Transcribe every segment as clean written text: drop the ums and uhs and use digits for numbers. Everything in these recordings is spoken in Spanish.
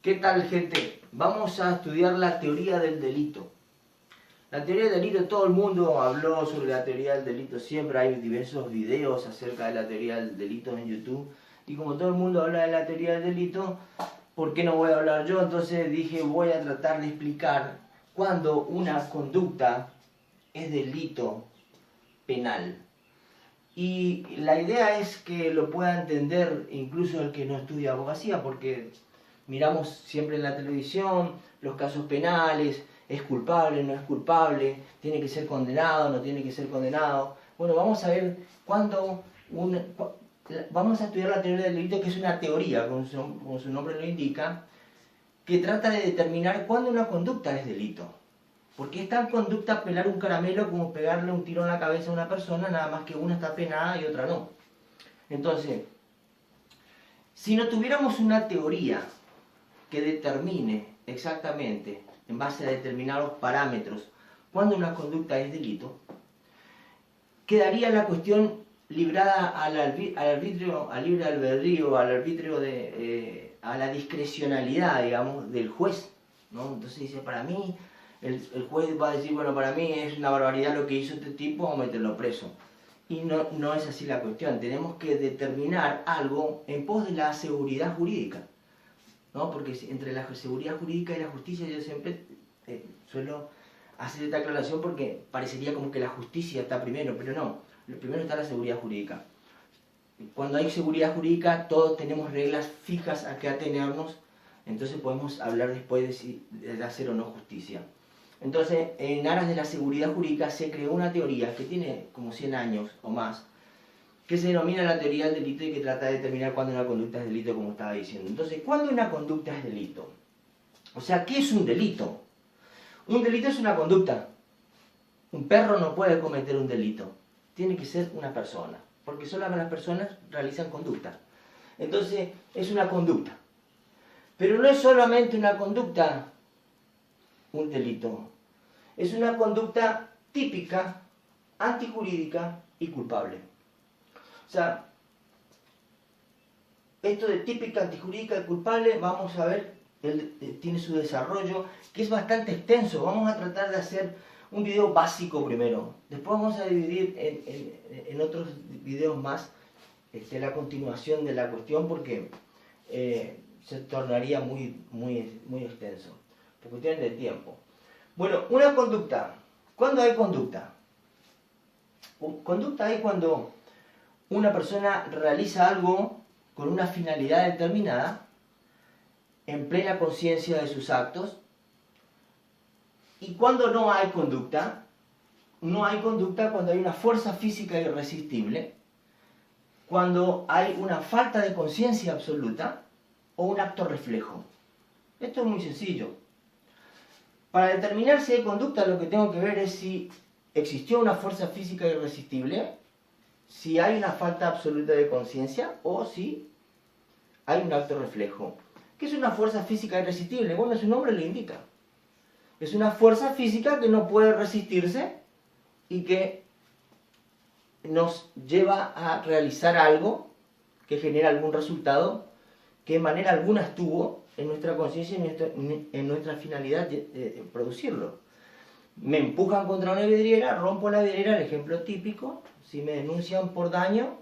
¿Qué tal, gente? Vamos a estudiar la teoría del delito. La teoría del delito, todo el mundo habló sobre la teoría del delito, siempre hay diversos videos acerca de la teoría del delito en YouTube. Y como todo el mundo habla de la teoría del delito, ¿por qué no voy a hablar yo? Entonces dije, voy a tratar de explicar cuándo una conducta es delito penal. Y la idea es que lo pueda entender incluso el que no estudia abogacía, porque miramos siempre en la televisión los casos penales, es culpable, no es culpable, tiene que ser condenado, no tiene que ser condenado. Bueno, vamos a ver vamos a estudiar la teoría del delito, que es una teoría, como su nombre lo indica, que trata de determinar cuándo una conducta es delito. Porque es tal conducta pelar un caramelo como pegarle un tiro en la cabeza a una persona, nada más que una está penada y otra no. Entonces, si no tuviéramos una teoría que determine exactamente, en base a determinados parámetros, cuándo una conducta es delito, quedaría la cuestión librada al arbitrio, al libre albedrío, al arbitrio a la discrecionalidad, digamos, del juez, ¿no? Entonces dice, para mí, el juez va a decir, bueno, para mí es una barbaridad lo que hizo este tipo, vamos a meterlo preso. Y no es así la cuestión, tenemos que determinar algo en pos de la seguridad jurídica, ¿no? Porque entre la seguridad jurídica y la justicia yo siempre suelo hacer esta aclaración porque parecería como que la justicia está primero, pero no, primero está la seguridad jurídica. Cuando hay seguridad jurídica todos tenemos reglas fijas a que atenernos, entonces podemos hablar después de hacer o no justicia. Entonces, en aras de la seguridad jurídica se creó una teoría que tiene como 100 años o más, que se denomina la teoría del delito y que trata de determinar cuándo una conducta es delito, como estaba diciendo. Entonces, ¿cuándo una conducta es delito? O sea, ¿qué es un delito? Un delito es una conducta. Un perro no puede cometer un delito. Tiene que ser una persona, porque solo las personas realizan conducta. Entonces, es una conducta. Pero no es solamente una conducta un delito. Es una conducta típica, antijurídica y culpable. O sea, esto de típica, antijurídica y culpable, vamos a ver, tiene su desarrollo, que es bastante extenso. Vamos a tratar de hacer un video básico primero. Después vamos a dividir en otros videos más la continuación de la cuestión, porque se tornaría muy extenso, por cuestiones de tiempo. Bueno, una conducta. ¿Cuándo hay conducta? Conducta hay cuando una persona realiza algo con una finalidad determinada, en plena conciencia de sus actos. Y cuando no hay conducta cuando hay una fuerza física irresistible, cuando hay una falta de conciencia absoluta o un acto reflejo. Esto es muy sencillo. Para determinar si hay conducta, lo que tengo que ver es si existió una fuerza física irresistible, si hay una falta absoluta de conciencia o si hay un acto reflejo. ¿Qué es una fuerza física irresistible? Bueno, su nombre lo indica. Es una fuerza física que no puede resistirse y que nos lleva a realizar algo que genera algún resultado que de manera alguna estuvo en nuestra conciencia y en nuestra finalidad de producirlo. Me empujan contra una vidriera, rompo la vidriera, el ejemplo típico. Si me denuncian por daño,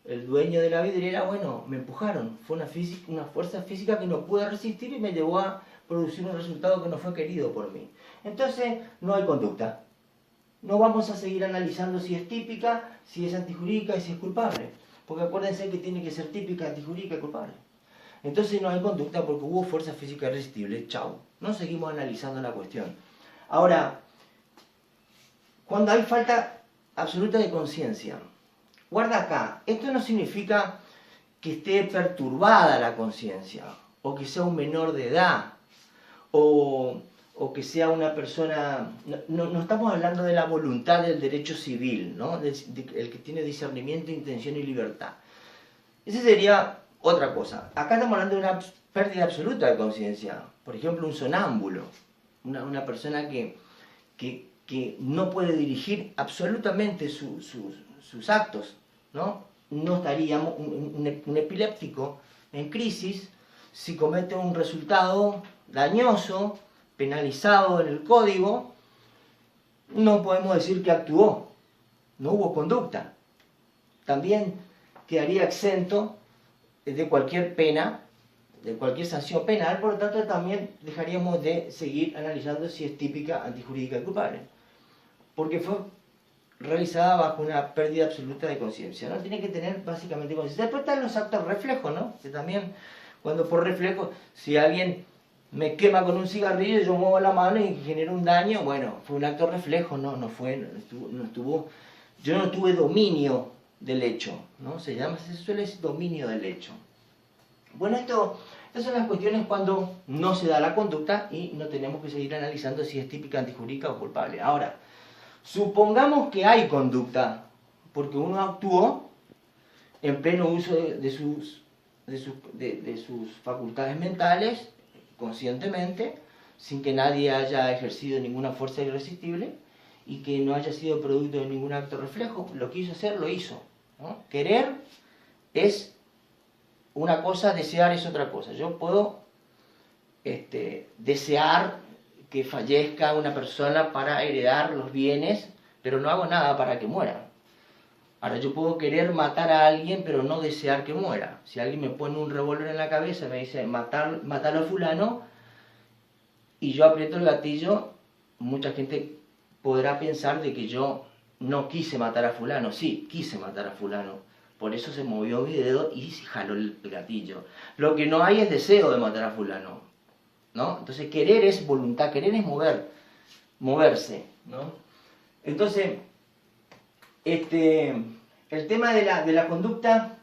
el dueño de la vidriera, bueno, me empujaron. Fue una fuerza física que no pude resistir y me llevó a producir un resultado que no fue querido por mí. Entonces, no hay conducta. No vamos a seguir analizando si es típica, si es antijurídica y si es culpable. Porque acuérdense que tiene que ser típica, antijurídica y culpable. Entonces no hay conducta porque hubo fuerza física irresistible. Chau. No seguimos analizando la cuestión. Ahora, cuando hay falta absoluta de conciencia, guarda acá, esto no significa que esté perturbada la conciencia, o que sea un menor de edad, o que sea una persona... No estamos hablando de la voluntad del derecho civil, ¿no? El que tiene discernimiento, intención y libertad. Ese sería otra cosa. Acá estamos hablando de una pérdida absoluta de conciencia. Por ejemplo, un sonámbulo, una persona que no puede dirigir absolutamente sus actos, ¿no? No estaríamos, un epiléptico en crisis, si comete un resultado dañoso, penalizado en el código, no podemos decir que actuó, no hubo conducta. También quedaría exento de cualquier pena, de cualquier sanción penal, por lo tanto también dejaríamos de seguir analizando si es típica, antijurídica y culpable, porque fue realizada bajo una pérdida absoluta de conciencia, ¿no? Tiene que tener básicamente conciencia. Después están los actos reflejos, ¿no? Que también, cuando por reflejo, si alguien me quema con un cigarrillo, yo muevo la mano y genera un daño, bueno, fue un acto reflejo, no estuvo, yo no tuve dominio del hecho, ¿no? Se suele decir dominio del hecho. Bueno, estas son las cuestiones cuando no se da la conducta y no tenemos que seguir analizando si es típica, antijurídica o culpable. Ahora, supongamos que hay conducta, porque uno actuó en pleno uso de sus facultades mentales, conscientemente, sin que nadie haya ejercido ninguna fuerza irresistible y que no haya sido producto de ningún acto reflejo. Lo quiso hacer, lo hizo, ¿no? Querer es una cosa, desear es otra cosa. Yo puedo desear que fallezca una persona para heredar los bienes, pero no hago nada para que muera. Ahora, yo puedo querer matar a alguien, pero no desear que muera. Si alguien me pone un revólver en la cabeza y me dice, matarlo a fulano, y yo aprieto el gatillo, mucha gente podrá pensar de que yo no quise matar a fulano. Sí, quise matar a fulano. Por eso se movió mi dedo y jaló el gatillo. Lo que no hay es deseo de matar a fulano, ¿no? Entonces, querer es voluntad, querer es moverse, ¿no? Entonces, el tema de la conducta,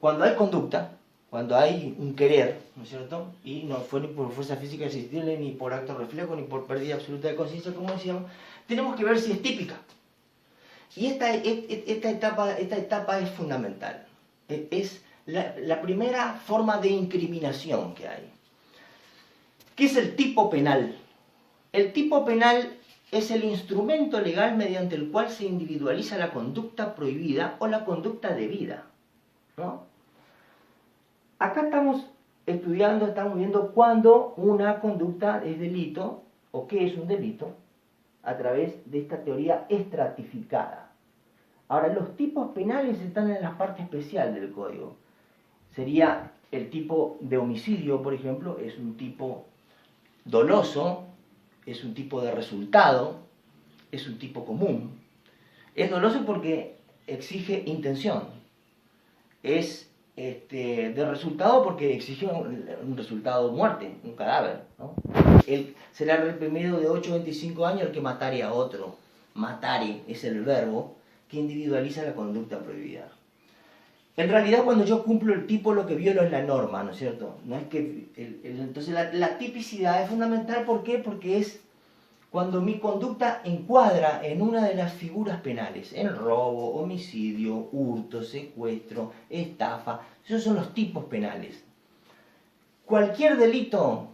cuando hay conducta, cuando hay un querer, ¿no es cierto? Y no fue ni por fuerza física irresistible, ni por acto reflejo, ni por pérdida absoluta de conciencia, como decíamos, tenemos que ver si es típica. Y esta etapa es fundamental. Es la primera forma de incriminación que hay. ¿Qué es el tipo penal? El tipo penal es el instrumento legal mediante el cual se individualiza la conducta prohibida o la conducta debida, ¿no? Acá estamos estudiando, estamos viendo cuándo una conducta es delito o qué es un delito a través de esta teoría estratificada. Ahora, los tipos penales están en la parte especial del código. Sería el tipo de homicidio, por ejemplo, es un tipo doloso, es un tipo de resultado, es un tipo común. Es doloso porque exige intención. Es de resultado porque exige un resultado muerte, un cadáver, ¿no? Será reprimido de 8 a 25 años el que matare a otro. Matare es el verbo que individualiza la conducta prohibida. En realidad, cuando yo cumplo el tipo, lo que violo es la norma, ¿no es cierto? No es que entonces la tipicidad es fundamental. ¿Por qué? Porque es cuando mi conducta encuadra en una de las figuras penales, en robo, homicidio, hurto, secuestro, estafa. Esos son los tipos penales. Cualquier delito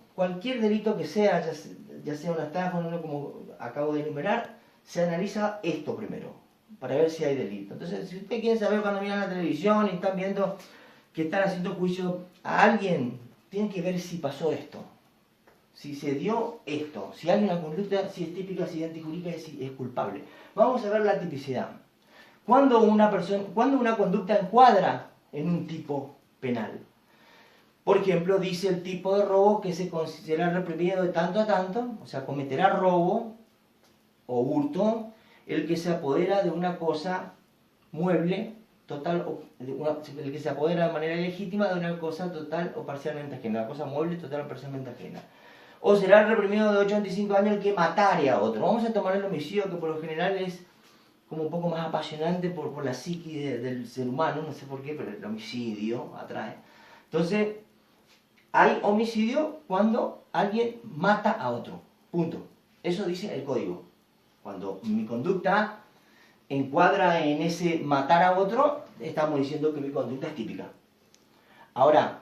que sea, ya sea una estafa, uno como acabo de enumerar, se analiza esto primero, para ver si hay delito. Entonces, si usted quiere saber cuando miran la televisión y están viendo que están haciendo juicio a alguien, tienen que ver si pasó esto. Si se dio esto, si hay una conducta, si es típica, si es antijurídica, si es culpable. Vamos a ver la tipicidad. ¿Cuándo una conducta encuadra en un tipo penal? Por ejemplo, dice el tipo de robo que se considera reprimido de tanto a tanto, o sea, cometerá robo o hurto el que se apodera de una cosa mueble, total, el que se apodera de manera ilegítima de una cosa total o parcialmente ajena, una cosa mueble, total o parcialmente ajena. O será reprimido de 8 a 25 años el que matare a otro. Vamos a tomar el homicidio, que por lo general es como un poco más apasionante por la psique del ser humano, no sé por qué, pero el homicidio atrae. Entonces, hay homicidio cuando alguien mata a otro. Punto. Eso dice el código. Cuando mi conducta encuadra en ese matar a otro, estamos diciendo que mi conducta es típica. Ahora,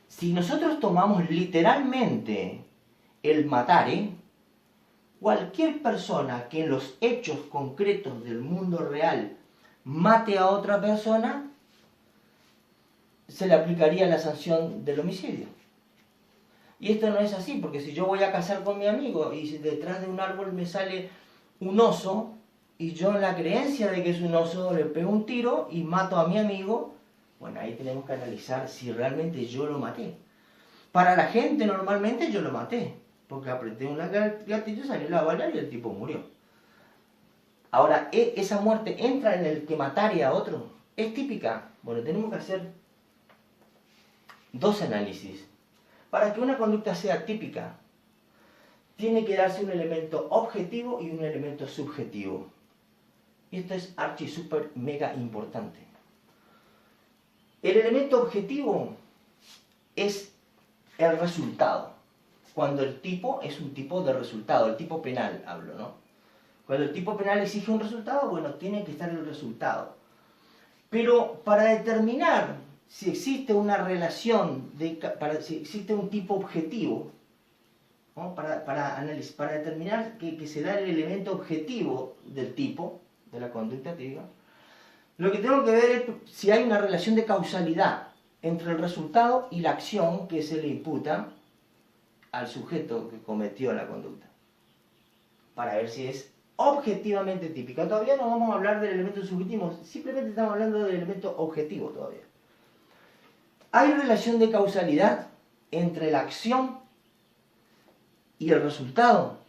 si nosotros tomamos literalmente el matare, cualquier persona que en los hechos concretos del mundo real mate a otra persona, se le aplicaría la sanción del homicidio. Y esto no es así, porque si yo voy a cazar con mi amigo y si detrás de un árbol me sale un oso, y yo en la creencia de que es un oso le pego un tiro y mato a mi amigo, bueno, ahí tenemos que analizar si realmente yo lo maté. Para la gente normalmente yo lo maté, porque apreté un gatillo, salió la bala y el tipo murió. Ahora, ¿esa muerte entra en el que mataría a otro? ¿Es típica? Bueno, tenemos que hacer dos análisis. Para que una conducta sea típica, tiene que darse un elemento objetivo y un elemento subjetivo. Y esto es archi super mega importante. El elemento objetivo es el resultado. Cuando el tipo es un tipo de resultado, el tipo penal hablo, ¿no? Cuando el tipo penal exige un resultado, bueno, tiene que estar el resultado. Pero para determinar si existe una relación, si existe un tipo objetivo, ¿no? para determinar que se da el elemento objetivo del tipo, de la conducta típica, lo que tengo que ver es si hay una relación de causalidad entre el resultado y la acción que se le imputa al sujeto que cometió la conducta, para ver si es objetivamente típica. Todavía no vamos a hablar del elemento subjetivo, simplemente estamos hablando del elemento objetivo todavía. Hay relación de causalidad entre la acción y el resultado.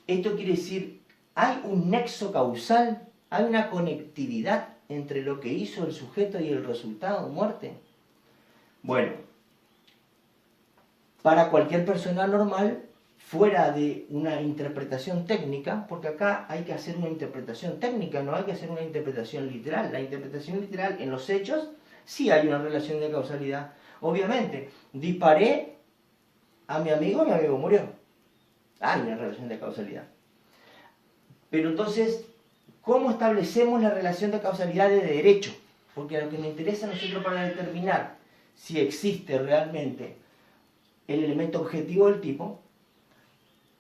Esto quiere decir, hay un nexo causal, hay una conectividad entre lo que hizo el sujeto y el resultado, muerte. Bueno, para cualquier persona normal, fuera de una interpretación técnica, porque acá hay que hacer una interpretación técnica, no hay que hacer una interpretación literal. La interpretación literal en los hechos, sí hay una relación de causalidad. Obviamente, disparé a mi amigo murió. Hay una relación de causalidad. Pero entonces, ¿cómo establecemos la relación de causalidad de derecho? Porque lo que nos interesa a nosotros para determinar si existe realmente el elemento objetivo del tipo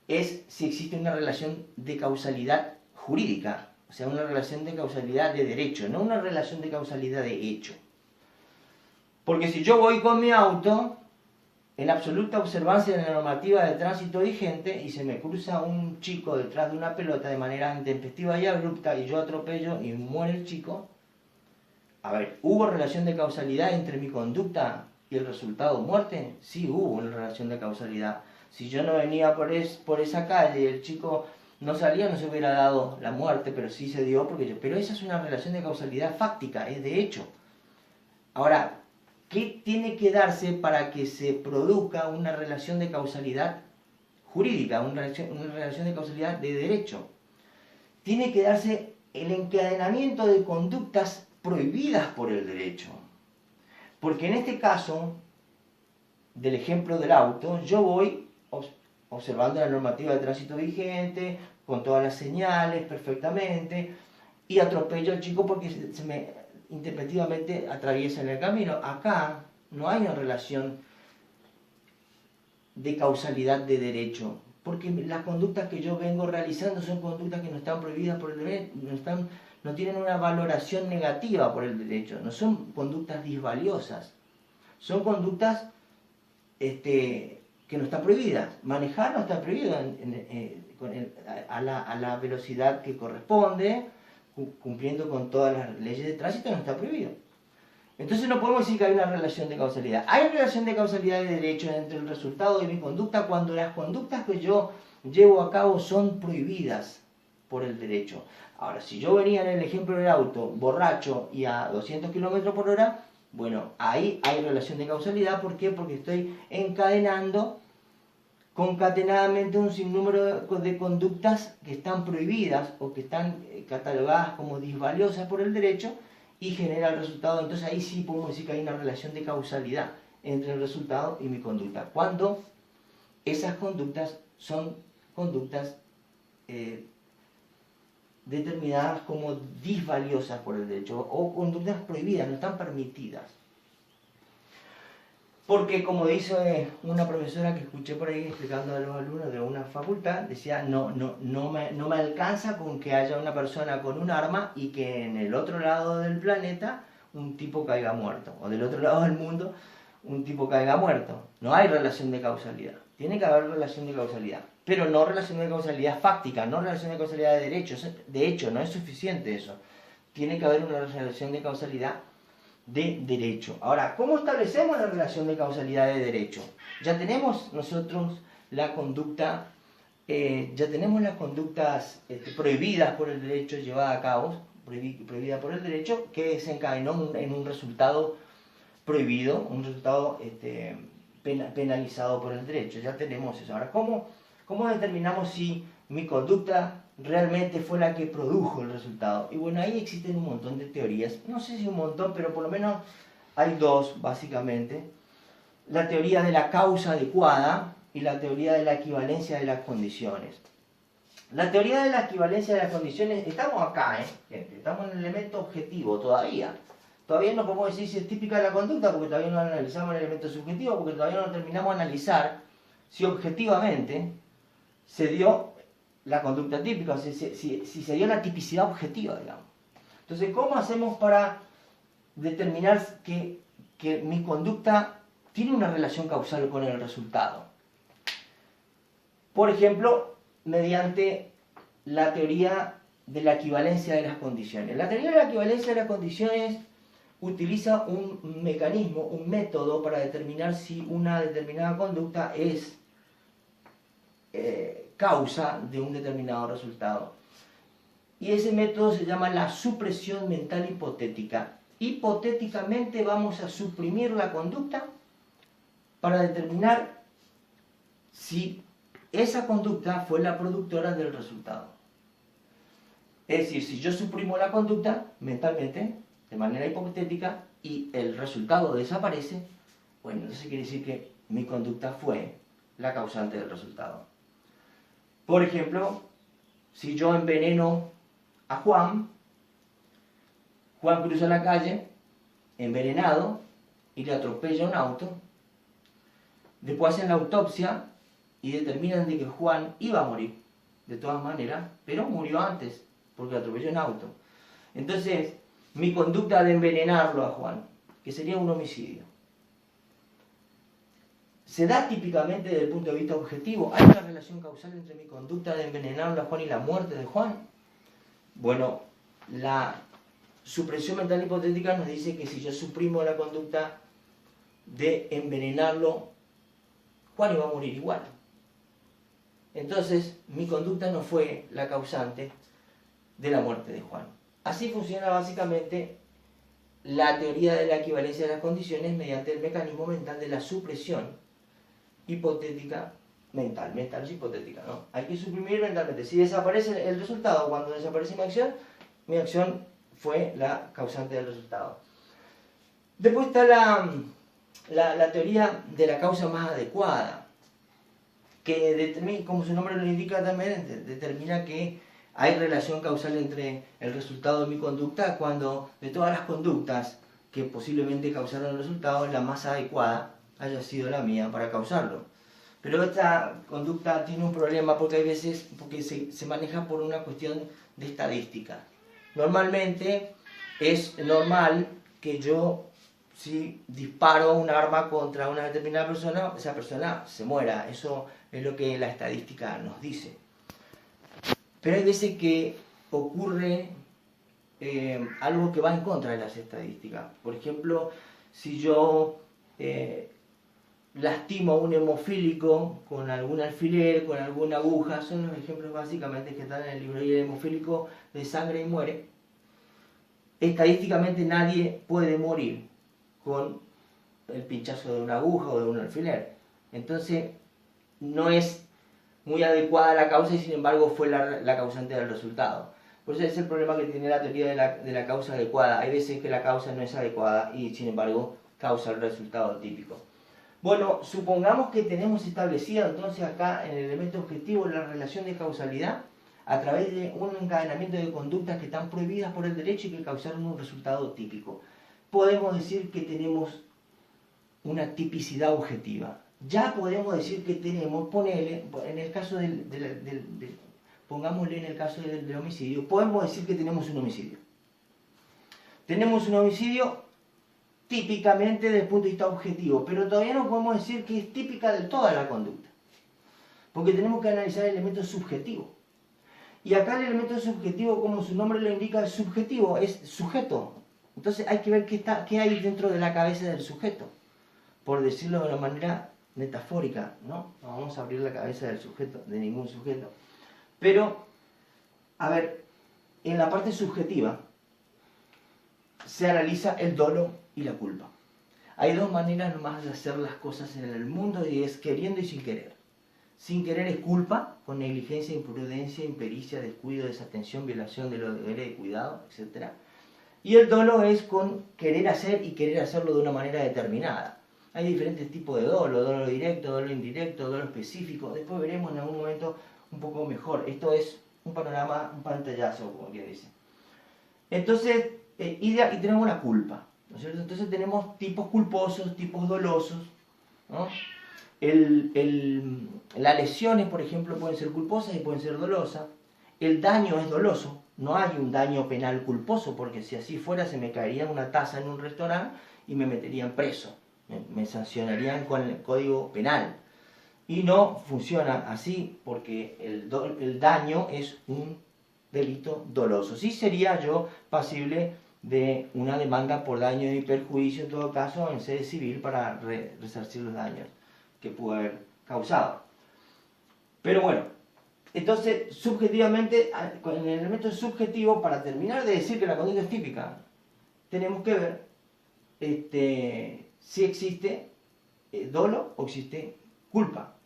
es si existe una relación de causalidad jurídica, o sea, una relación de causalidad de derecho, no una relación de causalidad de hecho. Porque si yo voy con mi auto en absoluta observancia de la normativa de tránsito vigente y se me cruza un chico detrás de una pelota de manera intempestiva y abrupta y yo atropello y muere el chico, a ver, ¿hubo relación de causalidad entre mi conducta y el resultado muerte? Sí, hubo una relación de causalidad. Si yo no venía por esa calle y el chico no salía, no se hubiera dado la muerte, pero sí se dio porque pero esa es una relación de causalidad fáctica, es de hecho. Ahora, ¿qué tiene que darse para que se produzca una relación de causalidad jurídica, una relación de causalidad de derecho? Tiene que darse el encadenamiento de conductas prohibidas por el derecho. Porque en este caso, del ejemplo del auto, yo voy observando la normativa de tránsito vigente, con todas las señales perfectamente, y atropello al chico porque se me intempestivamente atraviesa en el camino. Acá no hay una relación de causalidad de derecho, porque las conductas que yo vengo realizando son conductas que no están prohibidas por el derecho, no tienen una valoración negativa por el derecho, no son conductas disvaliosas, son conductas que no están prohibidas. Manejar no está prohibido a la velocidad que corresponde, cumpliendo con todas las leyes de tránsito, no está prohibido. Entonces no podemos decir que hay una relación de causalidad. Hay relación de causalidad de derecho entre el resultado de mi conducta cuando las conductas que yo llevo a cabo son prohibidas por el derecho. Ahora, si yo venía en el ejemplo del auto borracho y a 200 km por hora, bueno, ahí hay relación de causalidad. ¿Por qué? Porque estoy encadenando concatenadamente un sinnúmero de conductas que están prohibidas o que están catalogadas como disvaliosas por el derecho y genera el resultado. Entonces ahí sí podemos decir que hay una relación de causalidad entre el resultado y mi conducta. Cuando esas conductas son conductas determinadas como disvaliosas por el derecho o conductas prohibidas, no están permitidas. Porque como dice una profesora que escuché por ahí explicando a los alumnos de una facultad, decía, no me alcanza con que haya una persona con un arma y que en el otro lado del planeta un tipo caiga muerto, o del otro lado del mundo un tipo caiga muerto. No hay relación de causalidad. Tiene que haber relación de causalidad, pero no relación de causalidad fáctica, no relación de causalidad de derechos. De hecho, no es suficiente eso. Tiene que haber una relación de causalidad de derecho. Ahora, ¿cómo establecemos la relación de causalidad de derecho? Ya tenemos nosotros la conducta, ya tenemos las conductas prohibidas por el derecho llevadas a cabo, prohibida por el derecho, que desencadenó en un resultado prohibido, un resultado penalizado por el derecho. Ya tenemos eso. Ahora, ¿cómo determinamos si mi conducta realmente fue la que produjo el resultado? Y bueno, ahí existen un montón de teorías. No sé si un montón, pero por lo menos hay dos, básicamente. La teoría de la causa adecuada y la teoría de la equivalencia de las condiciones. La teoría de la equivalencia de las condiciones, estamos acá, gente, estamos en el elemento objetivo todavía. Todavía no podemos decir si es típica de la conducta porque todavía no analizamos el elemento subjetivo, porque todavía no terminamos de analizar si objetivamente se dio la conducta típica, o si se dio la tipicidad objetiva, digamos. Entonces, ¿cómo hacemos para determinar que mi conducta tiene una relación causal con el resultado? Por ejemplo, mediante la teoría de la equivalencia de las condiciones. La teoría de la equivalencia de las condiciones utiliza un mecanismo, un método para determinar si una determinada conducta es causa de un determinado resultado. Y ese método se llama la supresión mental hipotética. Hipotéticamente vamos a suprimir la conducta para determinar si esa conducta fue la productora del resultado. Es decir, si yo suprimo la conducta mentalmente, de manera hipotética, y el resultado desaparece, bueno, entonces quiere decir que mi conducta fue la causante del resultado. Por ejemplo, si yo enveneno a Juan cruza la calle, envenenado, y le atropella un auto, después hacen la autopsia y determinan de que Juan iba a morir, de todas maneras, pero murió antes, porque atropelló un auto. Entonces, mi conducta de envenenarlo a Juan, que sería un homicidio, ¿se da típicamente desde el punto de vista objetivo? ¿Hay una relación causal entre mi conducta de envenenarlo a Juan y la muerte de Juan? Bueno, la supresión mental hipotética nos dice que si yo suprimo la conducta de envenenarlo, Juan iba a morir igual. Entonces, mi conducta no fue la causante de la muerte de Juan. Así funciona básicamente la teoría de la equivalencia de las condiciones mediante el mecanismo mental de la supresión hipotética mental. Mental es hipotética, ¿no? Hay que suprimir mentalmente. Si desaparece el resultado, cuando desaparece mi acción fue la causante del resultado. Después está la teoría de la causa más adecuada, que determina, como su nombre lo indica también, determina que hay relación causal entre el resultado de mi conducta cuando de todas las conductas que posiblemente causaron el resultado, la más adecuada haya sido la mía para causarlo. Pero esta conducta tiene un problema porque hay veces se maneja por una cuestión de estadística. Normalmente es normal que yo, si disparo un arma contra una determinada persona, esa persona se muera. Eso es lo que la estadística nos dice. Pero hay veces que ocurre algo que va en contra de las estadísticas. Por ejemplo, si yo lastimo a un hemofílico con algún alfiler, con alguna aguja, son los ejemplos básicamente que están en el libro, y el hemofílico de sangre y muere. Estadísticamente nadie puede morir con el pinchazo de una aguja o de un alfiler. Entonces, no es muy adecuada la causa y sin embargo fue la causante del resultado. Por eso es el problema que tiene la teoría de la causa adecuada. Hay veces que la causa no es adecuada y sin embargo causa el resultado típico. Bueno, supongamos que tenemos establecida entonces acá en el elemento objetivo la relación de causalidad a través de un encadenamiento de conductas que están prohibidas por el derecho y que causaron un resultado típico. Podemos decir que tenemos una tipicidad objetiva. Ya podemos decir que tenemos, ponele, en el caso pongámosle en el caso del homicidio, podemos decir que tenemos un homicidio. tenemos un homicidio típicamente desde el punto de vista objetivo, pero todavía no podemos decir que es típica de toda la conducta, porque tenemos que analizar el elemento subjetivo. Y acá el elemento subjetivo, como su nombre lo indica, es subjetivo, es sujeto. Entonces hay que ver qué hay dentro de la cabeza del sujeto, por decirlo de una manera metafórica, ¿no? No vamos a abrir la cabeza del sujeto, de ningún sujeto. Pero, a ver, en la parte subjetiva se analiza el dolo y la culpa. Hay dos maneras nomás de hacer las cosas en el mundo, y es queriendo y sin querer. Sin querer es culpa, con negligencia, imprudencia, impericia, descuido, desatención, violación de los deberes de cuidado, etc. Y el dolo es con querer hacer y querer hacerlo de una manera determinada. Hay diferentes tipos de dolo directo, dolo indirecto, dolo específico. Después veremos en algún momento un poco mejor. Esto es un panorama, un pantallazo, como quien dice. Entonces, y tenemos una culpa, ¿no es cierto? Entonces tenemos tipos culposos, tipos dolosos, ¿no? Las lesiones, por ejemplo, pueden ser culposas y pueden ser dolosas. El daño es doloso. No hay un daño penal culposo, porque si así fuera se me caería una taza en un restaurante y me meterían preso. Me sancionarían con el código penal. Y no funciona así, porque el daño es un delito doloso. Sí sería yo pasible de una demanda por daño y perjuicio, en todo caso, en sede civil, para resarcir los daños que pudo haber causado. Pero bueno, entonces, subjetivamente, con el elemento subjetivo, para terminar de decir que la conducta es típica, tenemos que ver si existe dolo o existe culpa.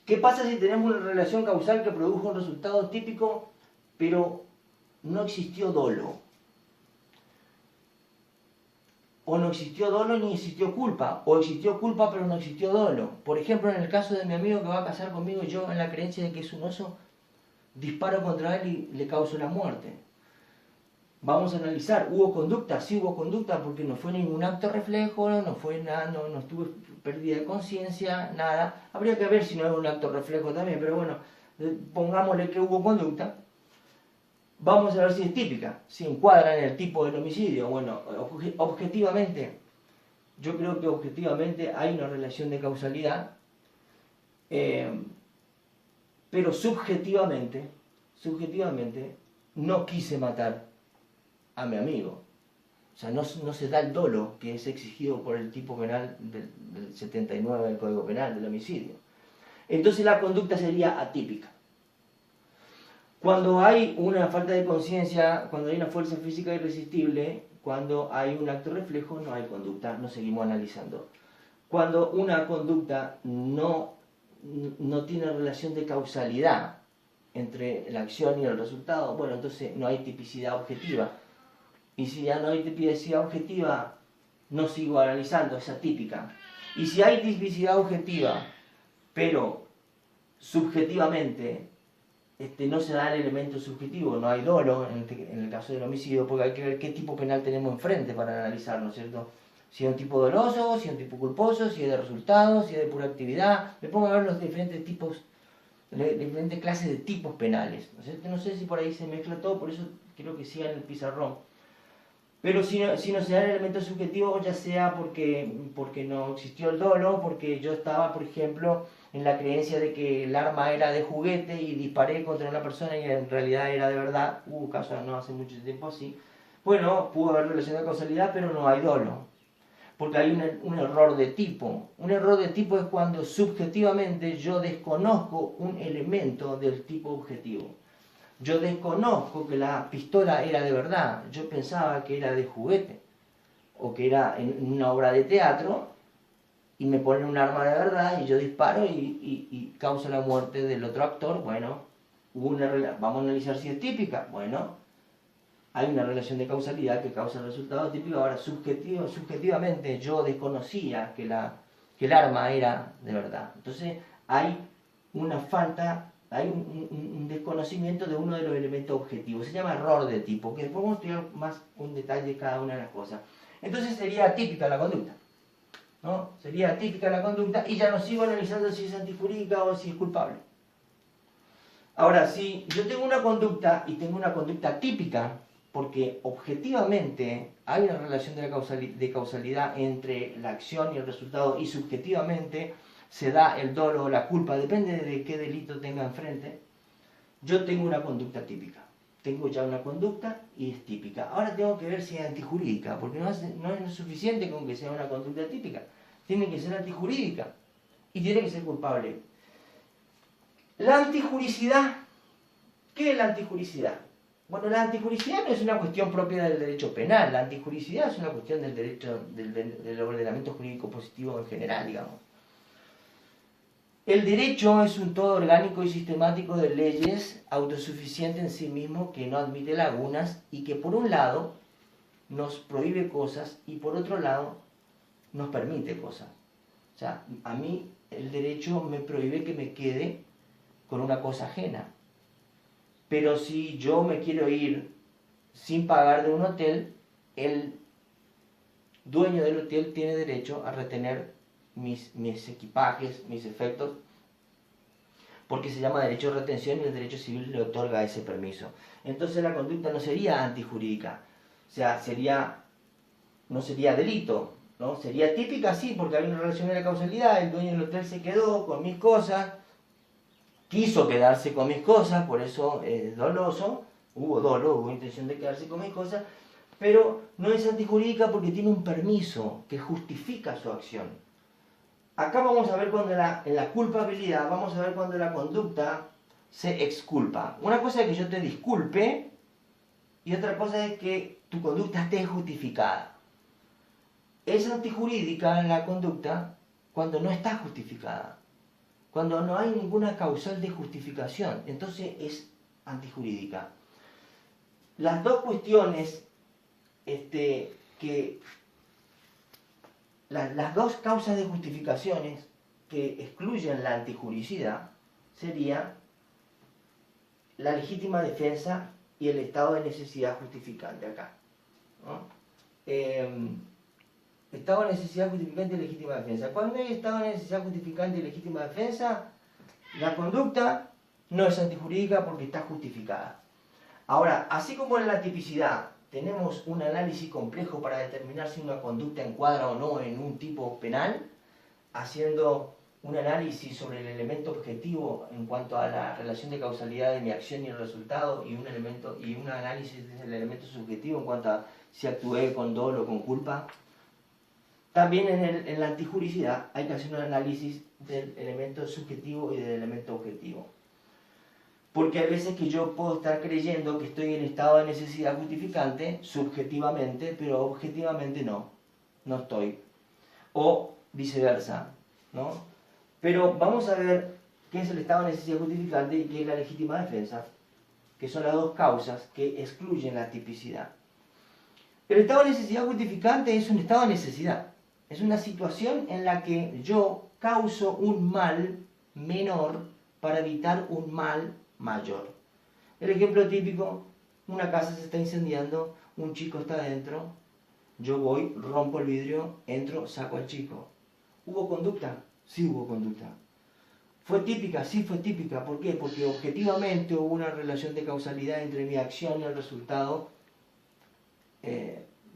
¿Qué pasa si tenemos una relación causal que produjo un resultado típico, pero no existió dolo? O no existió dolo ni existió culpa, o existió culpa pero no existió dolo. Por ejemplo, en el caso de mi amigo que va a casar conmigo, yo en la creencia de que es un oso, disparo contra él y le causo la muerte. Vamos a analizar, ¿hubo conducta? Sí hubo conducta, porque no fue ningún acto reflejo, no fue nada, no estuvo pérdida de conciencia, nada. Habría que ver si no es un acto reflejo también, pero bueno, pongámosle que hubo conducta. Vamos a ver si es típica, si encuadra en el tipo del homicidio. Bueno, objetivamente, yo creo que objetivamente hay una relación de causalidad, pero subjetivamente, no quise matar a mi amigo. O sea, no se da el dolo que es exigido por el tipo penal del 79 del Código Penal, del homicidio. Entonces la conducta sería atípica. Cuando hay una falta de conciencia, cuando hay una fuerza física irresistible, cuando hay un acto reflejo, no hay conducta, no seguimos analizando. Cuando una conducta no tiene relación de causalidad entre la acción y el resultado, bueno, entonces no hay tipicidad objetiva. Y si ya no hay tipicidad objetiva, no sigo analizando, es atípica. Y si hay tipicidad objetiva, pero subjetivamente no se da el elemento subjetivo, no hay dolo en el caso del homicidio, porque hay que ver qué tipo penal tenemos enfrente para analizar, ¿no es cierto? Si es un tipo doloso, si es un tipo culposo, si es de resultados, si es de pura actividad. Me pongo a ver los diferentes tipos, diferentes clases de tipos penales, ¿no es cierto? No sé si por ahí se mezcla todo, por eso quiero que sigan el pizarrón. Pero si no se da el elemento subjetivo, ya sea porque no existió el dolo, porque yo estaba, por ejemplo, en la creencia de que el arma era de juguete y disparé contra una persona y en realidad era de verdad, hubo casos no hace mucho tiempo así, bueno, pudo haber relación de causalidad, pero no hay dolo, porque hay un error de tipo. Un error de tipo es cuando subjetivamente yo desconozco un elemento del tipo objetivo. Yo desconozco que la pistola era de verdad, yo pensaba que era de juguete, o que era en una obra de teatro, y me ponen un arma de verdad, y yo disparo y causa la muerte del otro actor. Bueno, vamos a analizar si es típica. Bueno, hay una relación de causalidad que causa el resultado típico. Ahora, subjetivamente yo desconocía que el arma era de verdad. Entonces, hay una falta... Hay un desconocimiento de uno de los elementos objetivos. Se llama error de tipo, que después vamos a estudiar más con detalle cada una de las cosas. Entonces sería atípica la conducta, ¿no? Sería atípica la conducta y ya no sigo analizando si es antijurídica o si es culpable. Ahora, si yo tengo una conducta y tengo una conducta típica, porque objetivamente hay una relación de causalidad entre la acción y el resultado, y subjetivamente se da el dolo o la culpa, depende de qué delito tenga enfrente. Yo tengo una conducta típica, tengo ya una conducta y es típica. Ahora tengo que ver si es antijurídica, porque no es suficiente con que sea una conducta típica, tiene que ser antijurídica y tiene que ser culpable. La antijuricidad. ¿Qué es la antijuricidad? Bueno, la antijuricidad no es una cuestión propia del derecho penal, la antijuricidad es una cuestión del derecho, del ordenamiento jurídico positivo en general, digamos. El derecho es un todo orgánico y sistemático de leyes, autosuficiente en sí mismo, que no admite lagunas y que por un lado nos prohíbe cosas y por otro lado nos permite cosas. O sea, a mí el derecho me prohíbe que me quede con una cosa ajena. Pero si yo me quiero ir sin pagar de un hotel, el dueño del hotel tiene derecho a retener mis equipajes, mis efectos, porque se llama derecho de retención y el derecho civil le otorga ese permiso. Entonces la conducta no sería antijurídica, o sea, no sería delito, ¿no? Sería típica, sí, porque hay una relación de la causalidad, el dueño del hotel se quedó con mis cosas, quiso quedarse con mis cosas, por eso es doloso, hubo intención de quedarse con mis cosas, pero no es antijurídica porque tiene un permiso que justifica su acción. Acá vamos a ver cuando en la culpabilidad, vamos a ver cuando la conducta se exculpa. Una cosa es que yo te disculpe y otra cosa es que tu conducta esté justificada. Es antijurídica la conducta cuando no está justificada. Cuando no hay ninguna causal de justificación, entonces es antijurídica. Las dos cuestiones las dos causas de justificaciones que excluyen la antijuricidad serían la legítima defensa y el estado de necesidad justificante acá, ¿no? Estado de necesidad justificante y legítima defensa. Cuando hay estado de necesidad justificante y legítima defensa, la conducta no es antijurídica porque está justificada. Ahora, así como en la tipicidad tenemos un análisis complejo para determinar si una conducta encuadra o no en un tipo penal, haciendo un análisis sobre el elemento objetivo en cuanto a la relación de causalidad de mi acción y el resultado, y un análisis del elemento subjetivo en cuanto a si actué con dolo o con culpa. También en la antijuricidad hay que hacer un análisis del elemento subjetivo y del elemento objetivo. Porque hay veces que yo puedo estar creyendo que estoy en estado de necesidad justificante, subjetivamente, pero objetivamente no estoy. O viceversa, ¿no? Pero vamos a ver qué es el estado de necesidad justificante y qué es la legítima defensa, que son las dos causas que excluyen la tipicidad. El estado de necesidad justificante es un estado de necesidad. Es una situación en la que yo causo un mal menor para evitar un mal mayor. El ejemplo típico, una casa se está incendiando, un chico está adentro, yo voy, rompo el vidrio, entro, saco al chico. ¿Hubo conducta? Sí hubo conducta. ¿Fue típica? Sí fue típica. ¿Por qué? Porque objetivamente hubo una relación de causalidad entre mi acción y el resultado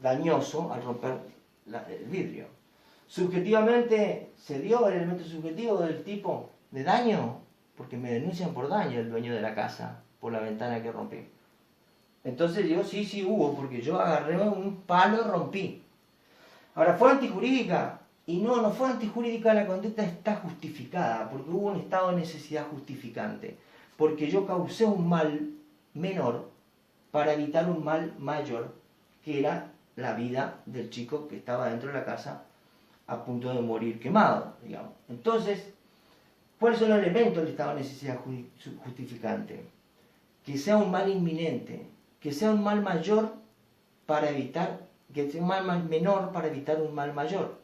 dañoso al romper el vidrio. Subjetivamente se dio el elemento subjetivo del tipo de daño, porque me denuncian por daño el dueño de la casa, por la ventana que rompí. Entonces digo, sí hubo, porque yo agarré un palo y rompí. Ahora, ¿fue antijurídica? Y no fue antijurídica, la conducta está justificada, porque hubo un estado de necesidad justificante, porque yo causé un mal menor para evitar un mal mayor, que era la vida del chico que estaba dentro de la casa a punto de morir quemado, digamos. Entonces, ¿cuáles son los elementos del estado de necesidad justificante? Que sea un mal inminente, que sea un mal mayor para evitar, que sea un mal menor para evitar un mal mayor.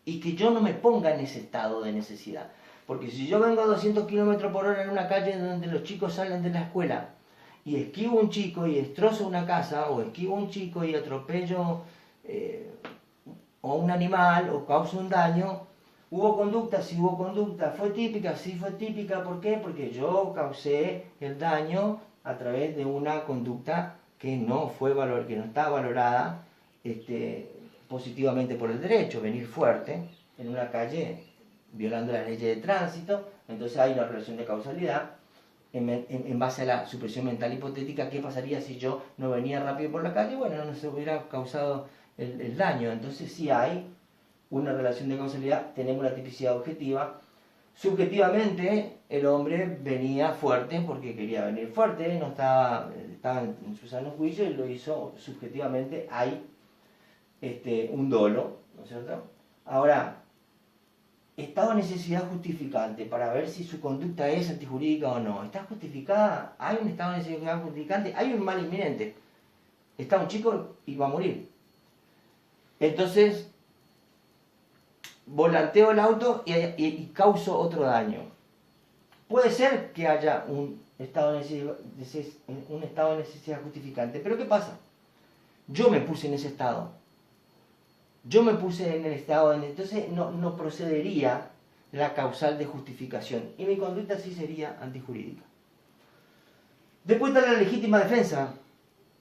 Y que yo no me ponga en ese estado de necesidad. Porque si yo vengo a 200 km por hora en una calle donde los chicos salen de la escuela y esquivo un chico y destrozo una casa, o esquivo un chico y atropello o un animal, o causo un daño, ¿hubo conducta? Sí hubo conducta. ¿Fue típica? Sí fue típica. ¿Por qué? Porque yo causé el daño a través de una conducta que no está valorada positivamente por el derecho, venir fuerte en una calle violando las leyes de tránsito, entonces hay una relación de causalidad. En base a la supresión mental hipotética, ¿qué pasaría si yo no venía rápido por la calle? Bueno, no se hubiera causado el daño. Entonces sí hay una relación de causalidad, tenemos la tipicidad objetiva. Subjetivamente, el hombre venía fuerte porque quería venir fuerte, no estaba en su sano juicio y lo hizo subjetivamente. Hay un dolo, ¿no es cierto? Ahora, estado de necesidad justificante para ver si su conducta es antijurídica o no. ¿Está justificada? ¿Hay un estado de necesidad justificante? ¿Hay un mal inminente? Está un chico y va a morir. Entonces, volanteo el auto y causo otro daño. Puede ser que haya un estado de necesidad justificante, pero ¿qué pasa? Yo me puse en ese estado. Yo me puse en el estado, entonces no procedería la causal de justificación y mi conducta sí sería antijurídica. Después está la legítima defensa,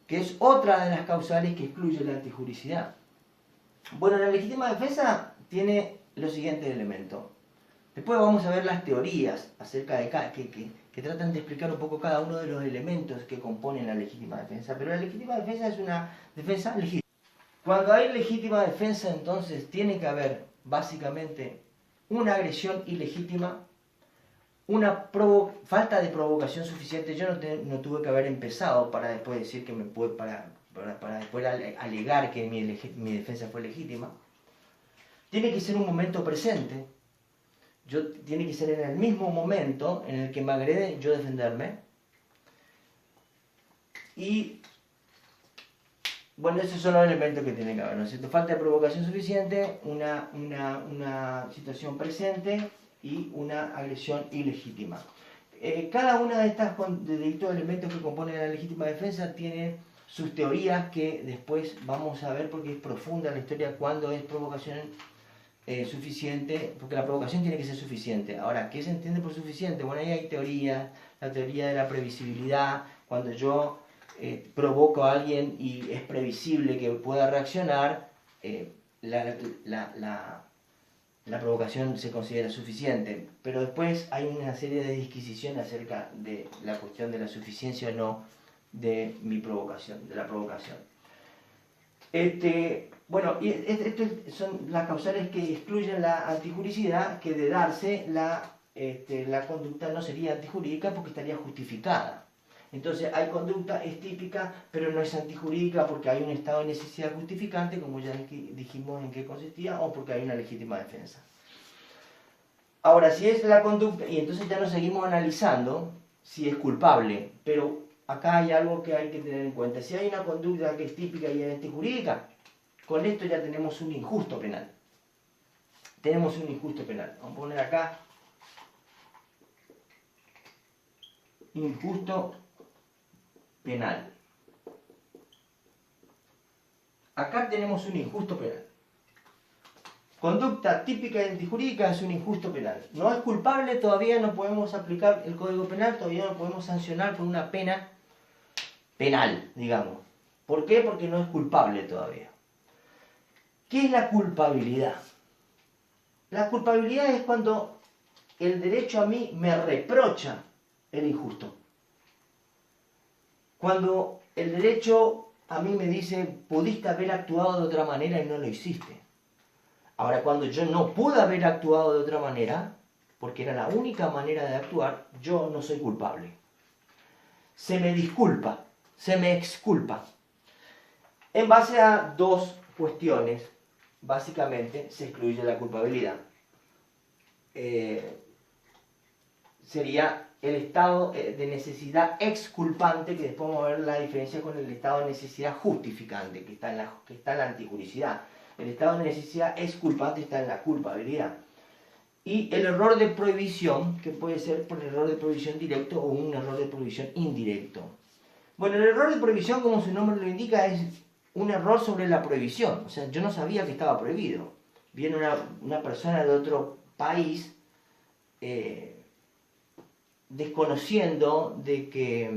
que es otra de las causales que excluye la antijuricidad. Bueno, la legítima defensa tiene los siguientes elementos. Después vamos a ver las teorías acerca de que tratan de explicar un poco cada uno de los elementos que componen la legítima defensa, pero la legítima defensa es una defensa legítima. Cuando hay legítima defensa, entonces tiene que haber básicamente una agresión ilegítima, una falta de provocación suficiente. Yo no tuve que haber empezado para después decir que para después alegar que mi defensa fue legítima. Tiene que ser un momento presente. Tiene que ser en el mismo momento en el que me agrede yo defenderme. Y bueno, esos son los elementos que tiene que haber, ¿no es cierto? Falta de provocación suficiente, una situación presente y una agresión ilegítima. Cada una de estos elementos que componen la legítima defensa tiene sus teorías que después vamos a ver porque es profunda la historia cuando es provocación suficiente, porque la provocación tiene que ser suficiente. Ahora, ¿qué se entiende por suficiente? Bueno, ahí hay teorías, la teoría de la previsibilidad, cuando yo provoco a alguien y es previsible que pueda reaccionar, la provocación se considera suficiente. Pero después hay una serie de disquisiciones acerca de la cuestión de la suficiencia o no de la provocación. Bueno, y estas son las causales que excluyen la antijuricidad, que de darse la conducta no sería antijurídica porque estaría justificada. Entonces hay conducta, es típica, pero no es antijurídica porque hay un estado de necesidad justificante, como ya dijimos en qué consistía, o porque hay una legítima defensa. Ahora, si es la conducta, y entonces ya nos seguimos analizando si es culpable, pero acá hay algo que hay que tener en cuenta. Si hay una conducta que es típica y es antijurídica, con esto ya tenemos un injusto penal. Tenemos un injusto penal. Vamos a poner acá injusto penal. Acá tenemos un injusto penal. Conducta típica y antijurídica es un injusto penal. No es culpable, todavía no podemos aplicar el Código Penal, todavía no podemos sancionar con una pena penal, digamos. ¿Por qué? Porque no es culpable todavía. ¿Qué es la culpabilidad? La culpabilidad es cuando el derecho a mí me reprocha el injusto. Cuando el derecho a mí me dice, pudiste haber actuado de otra manera y no lo hiciste. Ahora, cuando yo no pude haber actuado de otra manera, porque era la única manera de actuar, yo no soy culpable. Se me disculpa, se me exculpa. En base a dos cuestiones, básicamente, se excluye la culpabilidad. Sería el estado de necesidad exculpante, que después vamos a ver la diferencia con el estado de necesidad justificante, que está en la antijuricidad. El estado de necesidad exculpante está en la culpabilidad. Y el error de prohibición, que puede ser por error de prohibición directo o un error de prohibición indirecto. Bueno, el error de prohibición, como su nombre lo indica, es un error sobre la prohibición. O sea, yo no sabía que estaba prohibido. Viene una persona de otro país desconociendo de que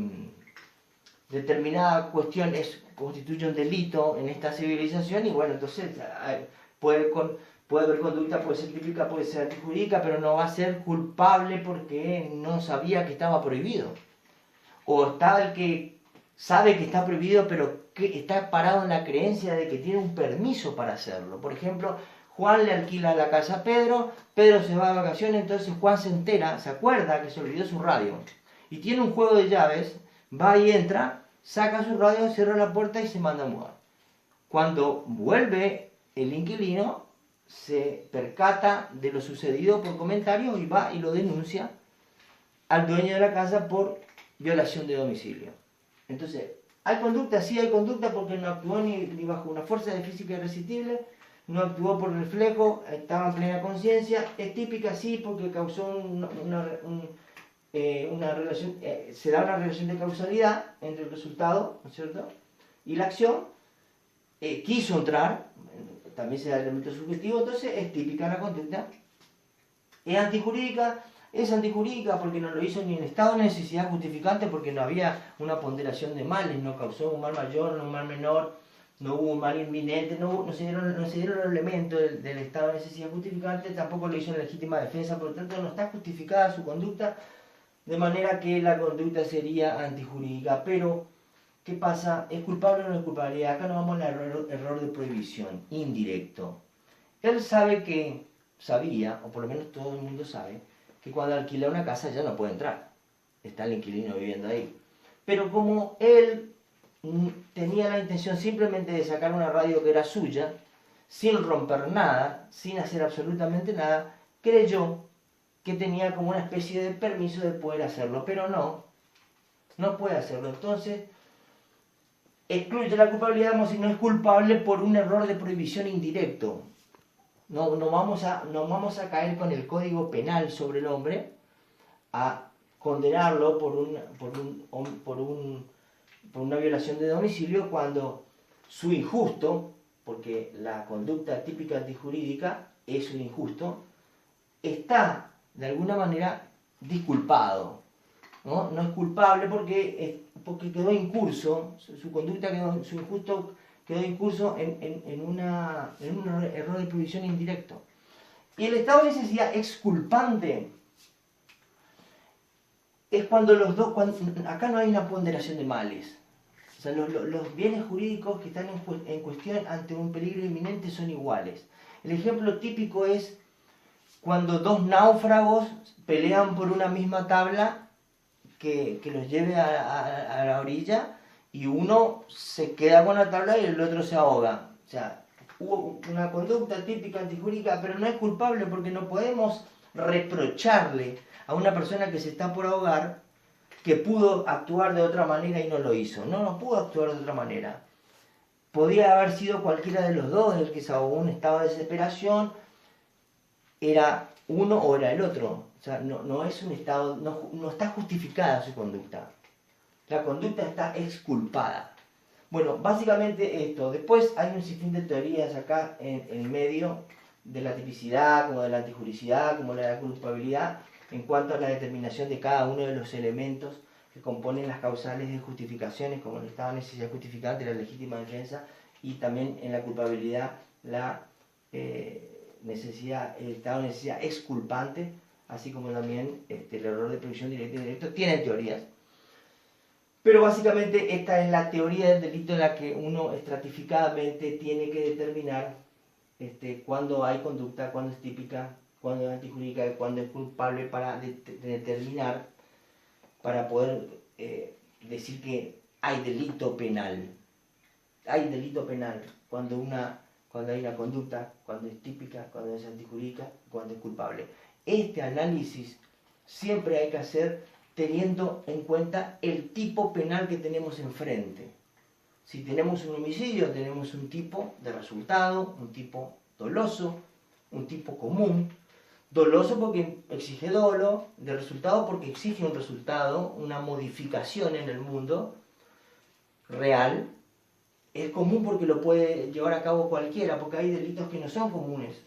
determinada cuestión constituye un delito en esta civilización y bueno, entonces puede haber conducta, puede ser típica, puede ser antijurídica, pero no va a ser culpable porque no sabía que estaba prohibido. O está el que sabe que está prohibido, pero que está parado en la creencia de que tiene un permiso para hacerlo. Por ejemplo, Juan le alquila la casa a Pedro, Pedro se va de vacaciones, entonces Juan se entera, se acuerda que se olvidó su radio. Y tiene un juego de llaves, va y entra, saca su radio, cierra la puerta y se manda a mudar. Cuando vuelve el inquilino, se percata de lo sucedido por comentarios y va y lo denuncia al dueño de la casa por violación de domicilio. Entonces, ¿hay conducta? Sí hay conducta porque no actuó ni bajo una fuerza de física irresistible, no actuó por reflejo, estaba en plena conciencia. Es típica, sí, porque causó una relación, se da una relación de causalidad entre el resultado, ¿no es cierto?, y la acción. Quiso entrar, también se da el elemento subjetivo, entonces es típica la conducta. Es antijurídica porque no lo hizo ni en estado de necesidad justificante, porque no había una ponderación de males, no causó un mal mayor, no un mal menor, no hubo un mal inminente, no se dieron los elementos del estado de necesidad justificante, tampoco lo hizo en legítima defensa, por lo tanto no está justificada su conducta, de manera que la conducta sería antijurídica. Pero, ¿qué pasa? ¿Es culpable o no es culpable? Acá nos vamos al error de prohibición, indirecto. Él sabía, o por lo menos todo el mundo sabe, que cuando alquila una casa ya no puede entrar. Está el inquilino viviendo ahí. Pero como él tenía la intención simplemente de sacar una radio que era suya, sin romper nada, sin hacer absolutamente nada, creyó que tenía como una especie de permiso de poder hacerlo, pero no puede hacerlo. Entonces, excluye la culpabilidad como si no es culpable por un error de prohibición indirecto. No vamos a caer con el código penal sobre el hombre a condenarlo por una violación de domicilio cuando su injusto, porque la conducta típica antijurídica es un injusto, está de alguna manera disculpado. No es culpable porque quedó incurso, su conducta su injusto quedó incurso en un error de prohibición indirecto. Y el estado de necesidad exculpante es cuando acá no hay una ponderación de males. O sea, los bienes jurídicos que están en cuestión ante un peligro inminente son iguales. El ejemplo típico es cuando dos náufragos pelean por una misma tabla que los lleve a la orilla, y uno se queda con la tabla y el otro se ahoga. O sea, hubo una conducta típica antijurídica, pero no es culpable porque no podemos reprocharle a una persona que se está por ahogar que pudo actuar de otra manera y no lo hizo. No pudo actuar de otra manera. Podía haber sido cualquiera de los dos el que se ahogó en un estado de desesperación. Era uno o era el otro. O sea, no es un estado, no está justificada su conducta. La conducta está exculpada. Bueno, básicamente esto. Después hay un sinfín de teorías acá en medio de la tipicidad, como de la antijuricidad, como de la culpabilidad, en cuanto a la determinación de cada uno de los elementos que componen las causales de justificaciones, como el estado de necesidad justificante, la legítima defensa, y también en la culpabilidad la necesidad, el estado de necesidad exculpante, así como también el error de prohibición directa y indirecta. Tienen teorías. Pero básicamente esta es la teoría del delito en la que uno estratificadamente tiene que determinar cuándo hay conducta, cuándo es típica, cuándo es antijurídica, cuándo es culpable, para determinar, para poder decir que hay delito penal. Hay delito penal cuando hay una conducta, cuando es típica, cuando es antijurídica, cuando es culpable. Este análisis siempre hay que hacer teniendo en cuenta el tipo penal que tenemos enfrente. Si tenemos un homicidio, tenemos un tipo de resultado, un tipo doloso, un tipo común. Doloso porque exige dolo, de resultado porque exige un resultado, una modificación en el mundo real. Es común porque lo puede llevar a cabo cualquiera, porque hay delitos que no son comunes.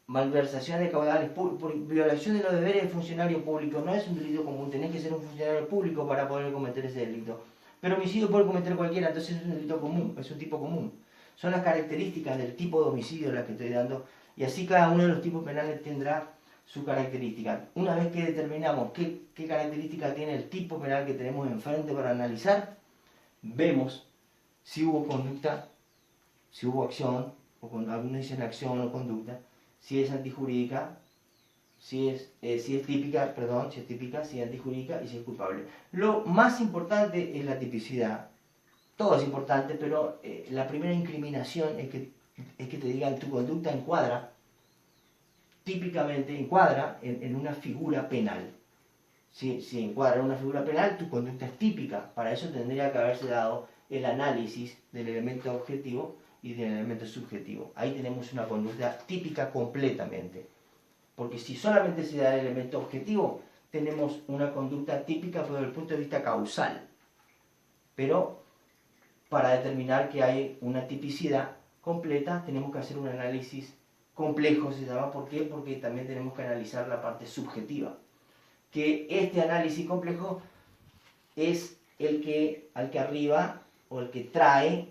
Malversación de caudales, por violación de los deberes de funcionario público, no es un delito común, tenés que ser un funcionario público para poder cometer ese delito. Pero homicidio puede cometer cualquiera, entonces es un delito común, es un tipo común. Son las características del tipo de homicidio las que estoy dando, y así cada uno de los tipos penales tendrá su característica. Una vez que determinamos qué característica tiene el tipo penal que tenemos enfrente para analizar, vemos si hubo conducta, si hubo acción, o con algunos dicen acción o conducta, si es antijurídica, si es típica, si es antijurídica y si es culpable. Lo más importante es la tipicidad. Todo es importante, pero la primera incriminación es que te digan tu conducta encuadra, típicamente encuadra en una figura penal. Si encuadra en una figura penal, tu conducta es típica. Para eso tendría que haberse dado el análisis del elemento objetivo y del elemento subjetivo. Ahí tenemos una conducta típica completamente. Porque si solamente se da el elemento objetivo, tenemos una conducta típica desde el punto de vista causal. Pero para determinar que hay una tipicidad completa, tenemos que hacer un análisis complejo, se llama. ¿Por qué? Porque también tenemos que analizar la parte subjetiva. Que este análisis complejo es al que arriba, o el que trae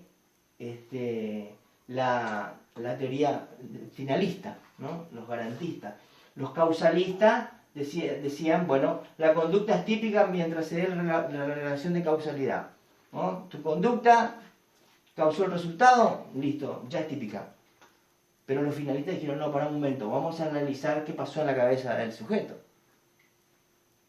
la teoría finalista, ¿no? Los garantistas. Los causalistas decían, bueno, la conducta es típica mientras se dé la relación de causalidad, ¿no? Tu conducta causó el resultado, listo, ya es típica. Pero los finalistas dijeron, no, para un momento, vamos a analizar qué pasó en la cabeza del sujeto.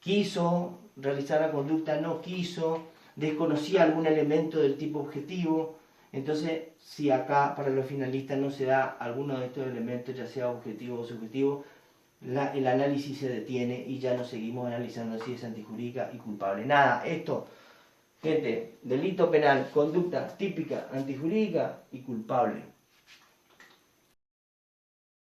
¿Quiso realizar la conducta? ¿No quiso? ¿Desconocía algún elemento del tipo objetivo? Entonces, si acá para los finalistas no se da alguno de estos elementos, ya sea objetivo o subjetivo, el análisis se detiene y ya no seguimos analizando si es antijurídica y culpable. Nada, esto, gente, delito penal, conducta típica, antijurídica y culpable.